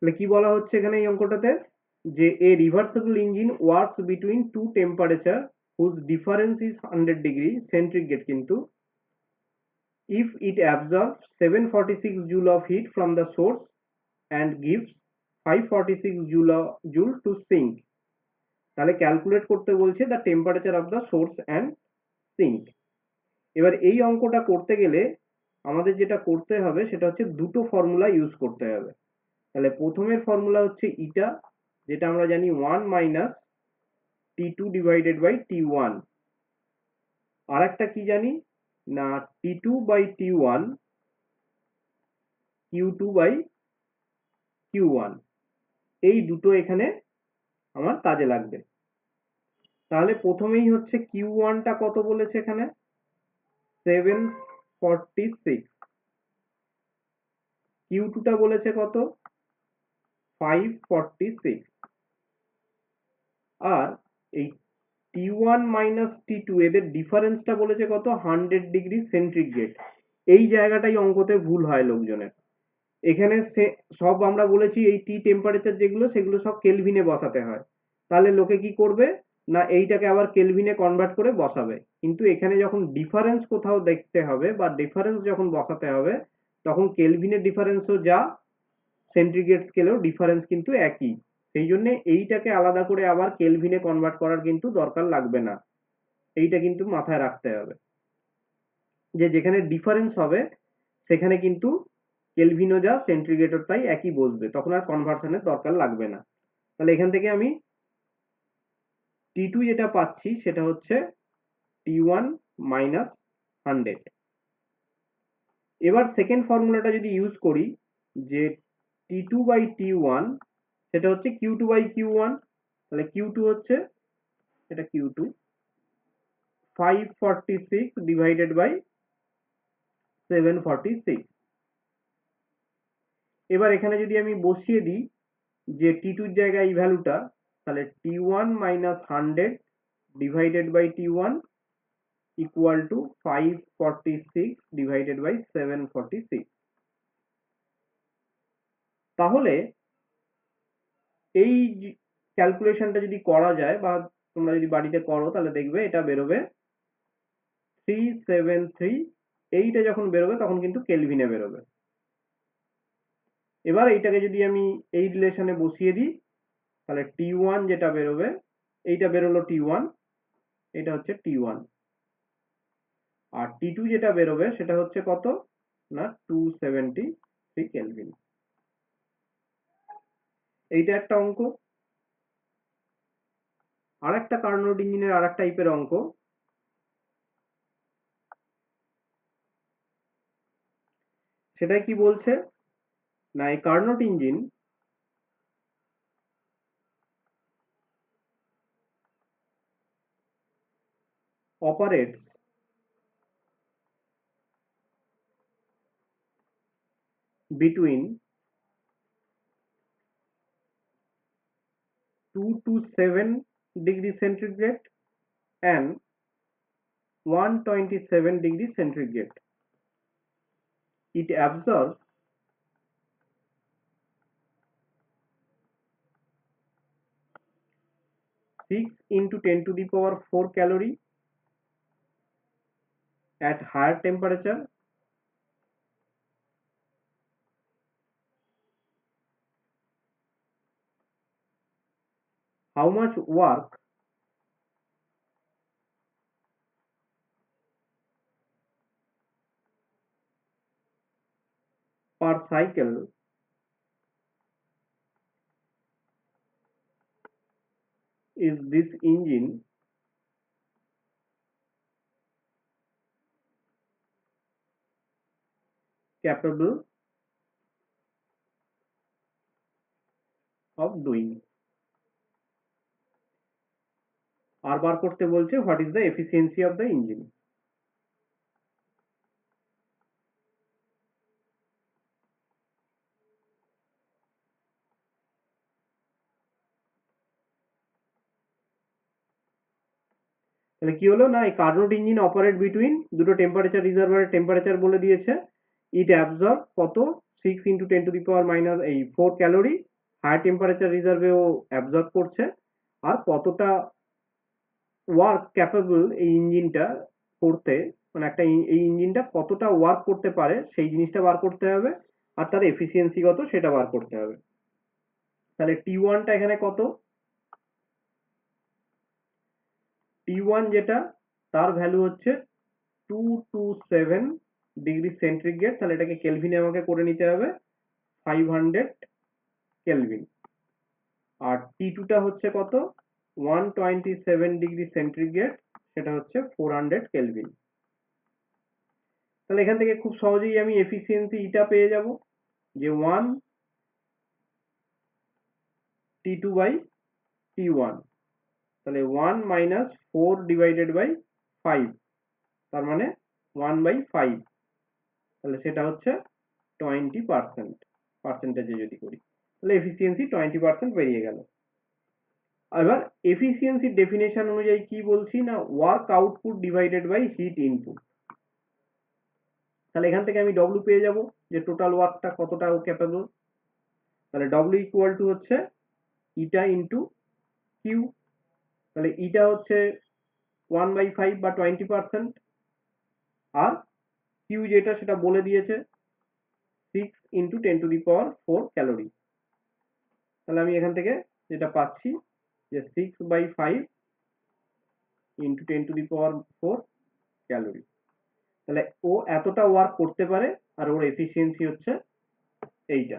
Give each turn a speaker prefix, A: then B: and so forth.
A: তাহলে কি বলা হচ্ছে এখানে এই অঙ্কটাতে, যে a reversible engine works between two temperature whose difference is 100 degree centigrade, কিন্তু if it absorbs 746 joule of heat from the source and gives 546 joule to sink, তাহলে ক্যালকুলেট করতে বলছে the temperature of the source and sink. এবার এই অঙ্কটা করতে গেলে আমাদের যেটা করতে হবে সেটা হচ্ছে দুটো ফর্মুলা ইউজ করতে হবে। তাহলে প্রথমের ফর্মুলা হচ্ছে ইটা, যেটা আমরা জানি 1 minus T2 divided by T1। আর একটা কি জানি না, T2 by T1 Q2 by Q1। এই দুটো এখানে আমার কাজে লাগবে। তাহলে প্রথমেই হচ্ছে Q1টা কত বলেছে এখানে 746, Q2টা বলেছে কত 546, আর এই T1 মাইনাস T2 এদের ডিফারেন্সটা বলেছে কত 100 ডিগ্রি সেন্টিগ্রেড। এই জায়গাটাই অঙ্কতে ভুল হয় লোকজনের। এখানে সব আমরা বলেছি এই টি টেম্পারেচার যেগুলো সেগুলো সব কেলভিনে বসাতে হয়, তাহলে লোকে কি করবে না এইটাকে আবার কেলভিনে কনভার্ট করে বসাবে, কিন্তু এখানে যখন ডিফারেন্স কোথাও দেখতে হবে বা ডিফারেন্স যখন বসাতে হবে তখন কেলভিনের ডিফারেন্সও যা সেন্টিগ্রেড স্কেলেও ডিফারেন্স কিন্তু একই, সেই জন্য এইটাকে আলাদা করে আবার কেলভিনে কনভার্ট করার কিন্তু দরকার লাগবে না। এইটা কিন্তু মাথায় রাখতে হবে যে যেখানে ডিফারেন্স হবে সেখানে কিন্তু কেলভিনও যা সেন্টিগ্রেডও তাই একই বসবে, তখন আর কনভার্সনের দরকার লাগবে না। তাহলে এখান থেকে আমি T2 যেটা পাচ্ছি সেটা হচ্ছে T1 মাইনাস 100। এবার সেকেন্ড ফর্মুলাটা যদি ইউজ করি যে T2 বাই T1 সেটা হচ্ছে Q2 বাই Q1, তাহলে Q2 হচ্ছে এটা Q2 546 ডিভাইডেড বাই 746। এবার এখানে যদি আমি বসিয়ে দিই যে T2 এর জায়গায় এই ভ্যালুটা, তাহলে T1 minus 100 divided by T1 equal to 546 divided by 746। তাহলে এই ক্যালকুলেশনটা যদি করা যায় বা তোমরা যদি বাড়িতে করো তাহলে দেখবে এটা বেরোবে 373। এইটা যখন বেরোবে তখন কিন্তু কেলভিনে বেরোবে। এবার এইটাকে যদি আমি এই রিলেশনে বসিয়ে দিই তাহলে T1 যেটা বেরোবে, এইটা বেরোলো T1, এটা হচ্ছে T1, আর T2 যেটা বেরোবে সেটা হচ্ছে কত না 273 কেলভিন। এইটা একটা অঙ্ক। আর একটা কার্নোট ইঞ্জিনের আর একটা টাইপের অঙ্ক, সেটাই কি বলছে না এই Carnot engine operates between 2 to 7 degree centigrade and 127 degree centigrade. It absorbs 6 into 10 to the power 4 calorie at higher temperature. How much work per cycle is this engine capable of doing? আর বার করতে বলছে what is the efficiency of the engine. তাহলে কি হলো না এই Carnot engine operate between দুটো temperature রিজার্ভারের temperature বলে দিয়েছে, ইট অ্যাবজর্ব কত 6 into 10 to the power minus 4 calorie higher temperature রিজার্ভে ও অ্যাবজর্ব করছে, আর কতটা ওয়ার্ক ক্যাপেবল এই ইঞ্জিনটা করতে, মানে একটা এই ইঞ্জিনটা কতটা ওয়ার্ক করতে পারে সেই জিনিসটা বার করতে হবে, আর তার এফিসিয়েন্সি কত সেটা বার করতে হবে। তাহলে T1টা এখানে কত, T1 যেটা তার ভ্যালু হচ্ছে 227 ডিগ্রি সেন্টিগ্রেড, তাহলে এটাকে কেলভিনে আমাকে করে নিতে হবে 500 কেলভিন। আর T2টা হচ্ছে কত, 127 ডিগ্রি সেন্টিগ্রেড, সেটা হচ্ছে 400 কেলভিন। তাহলে এখান থেকে খুব সহজেই আমি এফিসিয়েন্সি এটা পেয়ে যাব যে 1 T2 বাই T1, তাহলে 1 মাইনাস 4 ডিভাইডেড বাই 5, তার মানে 1/5, তাহলে সেটা হচ্ছে 20%, পার্সেন্টেজে যদি করি তাহলে এফিসিয়েন্সি 20% বেরিয়ে গেল। এবার এফিসিয়েন্সির ডেফিনেশন অনুযায়ী কি বলছি না, work output divided by heat input. তাহলে এখান থেকে আমি ডব্লিউ পেয়ে যাব যে টোটাল ওয়ার্কটা কতটা ক্যাপেবল, তাহলে ডব্লিউ ইকুয়াল টু হচ্ছে ইটা ইন্টু কিউ, তাহলে ইটা হচ্ছে 1/5 বা 20%, আর কিউ যেটা সেটা বলে দিয়েছে 6 into 10 to the power 4 calorie. তাহলে আমি এখান থেকে যেটা পাচ্ছি যে 6/5 into 10 to the power 4 calorie. তাহলে ও এতটা ওয়ার্ক করতে পারে আর ওর এফিসিয়েন্সি হচ্ছে এইটা।